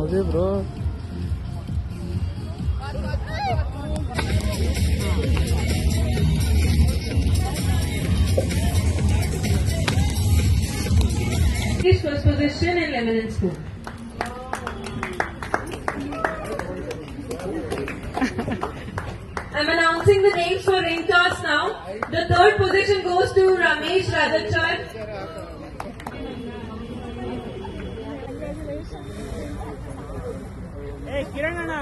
ಅದೇ bro First position in lemon and spoon. I'm announcing the names for ring toss now. The third position goes to Ramesh Radhachan. Hey, Kiranana.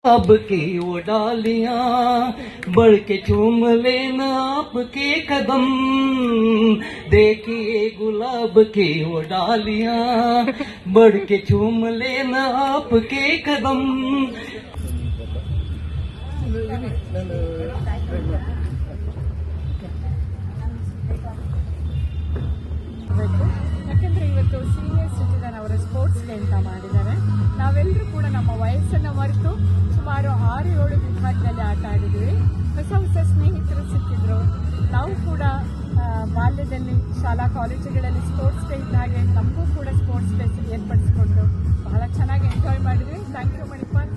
अब की वो डालियां बढ़ के चूम लेना आपके कदम देखिए गुलाब की वो डालियां बढ़ के चूम लेना आपके कदम ಯಾಕೆಂದರೆ ಇವತ್ತು ಸೀನಿಯರ್ ಸಿಟಿಜನ್ ಅವರ ಸ್ಪೋರ್ಟ್ಸ್ ಡೇ ಅಂತ ಮಾಡಿದ್ದಾರೆ. ನಾವೆಲ್ಲರೂ ಕೂಡ ನಮ್ಮ ವಯಸ್ಸನ್ನು ಮರೆತು ಸುಮಾರು 6-7 ವಿಭಾಗದಲ್ಲಿ ಆಟ ಆಡಿದ್ದೀವಿ. ಹೊಸ ಹೊಸ ಸ್ನೇಹಿತರು ಸಿಕ್ಕಿದ್ರು. ನಾವು ಕೂಡ ಬಾಲ್ಯದಲ್ಲಿ ಶಾಲಾ ಕಾಲೇಜುಗಳಲ್ಲಿ ಸ್ಪೋರ್ಟ್ಸ್ ಡೇ ಇದ್ದ ಹಾಗೆ ನಮಗೂ ಕೂಡ ಸ್ಪೋರ್ಟ್ಸ್ ಡೇ ಏರ್ಪಡಿಸ್ಕೊಂಡು ಬಹಳ ಚೆನ್ನಾಗಿ ಎಂಜಾಯ್ ಮಾಡಿದ್ವಿ. Thank you Manipal.